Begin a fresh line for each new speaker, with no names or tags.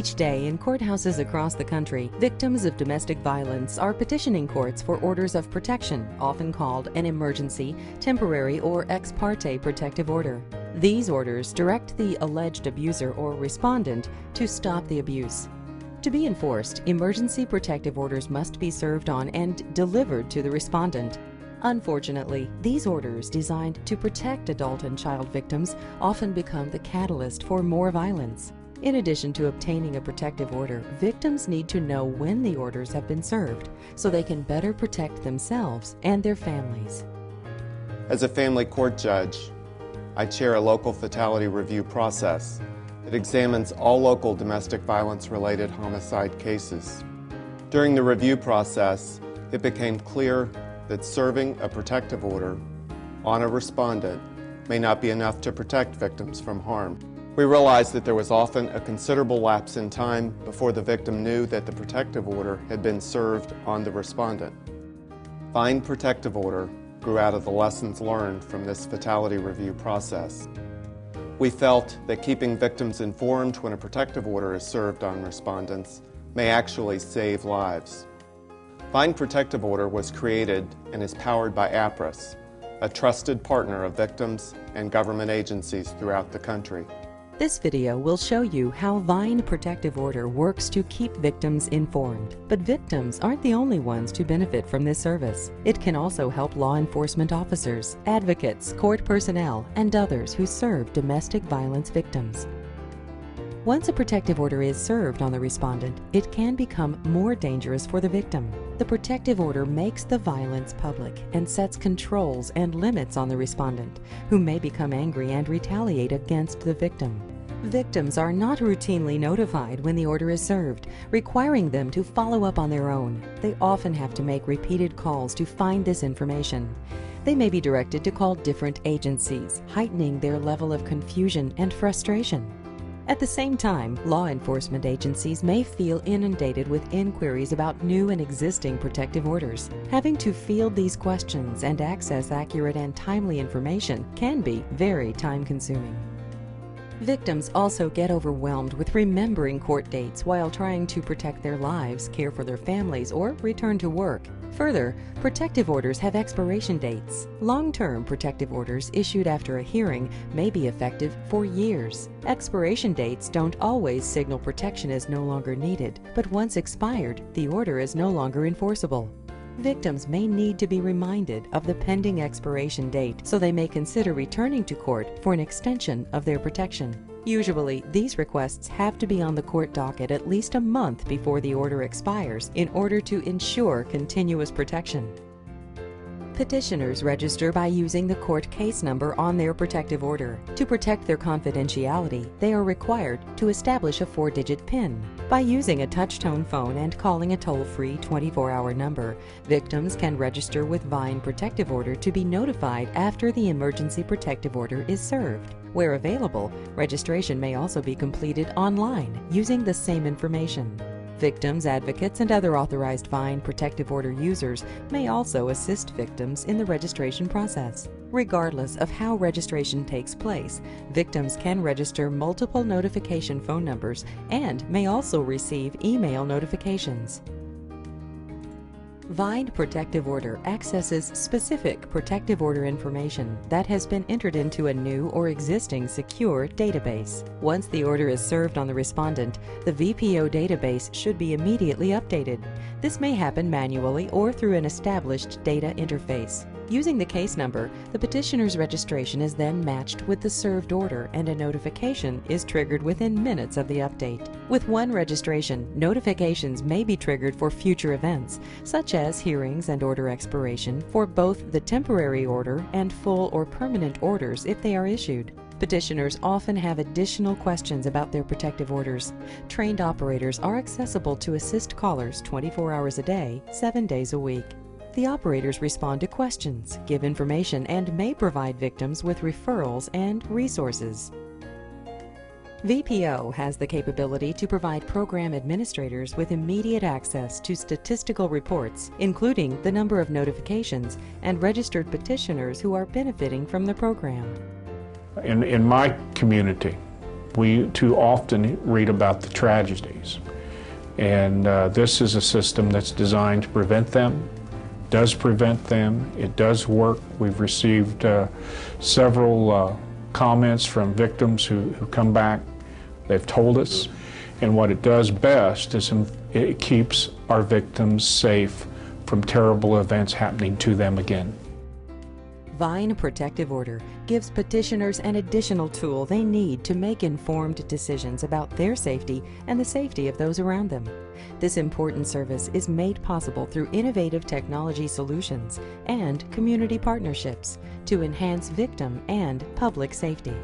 Each day in courthouses across the country, victims of domestic violence are petitioning courts for orders of protection, often called an emergency, temporary, or ex parte protective order. These orders direct the alleged abuser or respondent to stop the abuse. To be enforced, emergency protective orders must be served on and delivered to the respondent. Unfortunately, these orders designed to protect adult and child victims often become the catalyst for more violence. In addition to obtaining a protective order, victims need to know when the orders have been served so they can better protect themselves and their families.
As a family court judge, I chair a local fatality review process that examines all local domestic violence-related homicide cases. During the review process, it became clear that serving a protective order on a respondent may not be enough to protect victims from harm. We realized that there was often a considerable lapse in time before the victim knew that the protective order had been served on the respondent. VINE Protective Order grew out of the lessons learned from this fatality review process. We felt that keeping victims informed when a protective order is served on respondents may actually save lives. VINE Protective Order was created and is powered by APRIS, a trusted partner of victims and government agencies throughout the country.
This video will show you how VINE Protective Order works to keep victims informed. But victims aren't the only ones to benefit from this service. It can also help law enforcement officers, advocates, court personnel, and others who serve domestic violence victims. Once a protective order is served on the respondent, it can become more dangerous for the victim. The protective order makes the violence public and sets controls and limits on the respondent, who may become angry and retaliate against the victim. Victims are not routinely notified when the order is served, requiring them to follow up on their own. They often have to make repeated calls to find this information. They may be directed to call different agencies, heightening their level of confusion and frustration. At the same time, law enforcement agencies may feel inundated with inquiries about new and existing protective orders. Having to field these questions and access accurate and timely information can be very time-consuming. Victims also get overwhelmed with remembering court dates while trying to protect their lives, care for their families, or return to work. Further, protective orders have expiration dates. Long-term protective orders issued after a hearing may be effective for years. Expiration dates don't always signal protection is no longer needed, but once expired, the order is no longer enforceable. Victims may need to be reminded of the pending expiration date, so they may consider returning to court for an extension of their protection. Usually, these requests have to be on the court docket at least a month before the order expires in order to ensure continuous protection. Petitioners register by using the court case number on their protective order. To protect their confidentiality, they are required to establish a 4-digit PIN. By using a touch-tone phone and calling a toll-free 24-hour number, victims can register with VINE Protective Order to be notified after the emergency protective order is served. Where available, registration may also be completed online using the same information. Victims, advocates, and other authorized VINE Protective Order users may also assist victims in the registration process. Regardless of how registration takes place, victims can register multiple notification phone numbers and may also receive email notifications. VINE Protective Order accesses specific protective order information that has been entered into a new or existing secure database. Once the order is served on the respondent, the VPO database should be immediately updated. This may happen manually or through an established data interface. Using the case number, the petitioner's registration is then matched with the served order and a notification is triggered within minutes of the update. With one registration, notifications may be triggered for future events, such as hearings and order expiration for both the temporary order and full or permanent orders if they are issued. Petitioners often have additional questions about their protective orders. Trained operators are accessible to assist callers 24 hours a day, 7 days a week. The operators respond to questions, give information, and may provide victims with referrals and resources. VPO has the capability to provide program administrators with immediate access to statistical reports, including the number of notifications and registered petitioners who are benefiting from the program.
In my community, We too often read about the tragedies, and this is a system that's designed to prevent them, does prevent them, it does work. We've received several comments from victims who come back. They've told us, and what it does best is it keeps our victims safe from terrible events happening to them again.
VINE Protective Order gives petitioners an additional tool they need to make informed decisions about their safety and the safety of those around them. This important service is made possible through innovative technology solutions and community partnerships to enhance victim and public safety.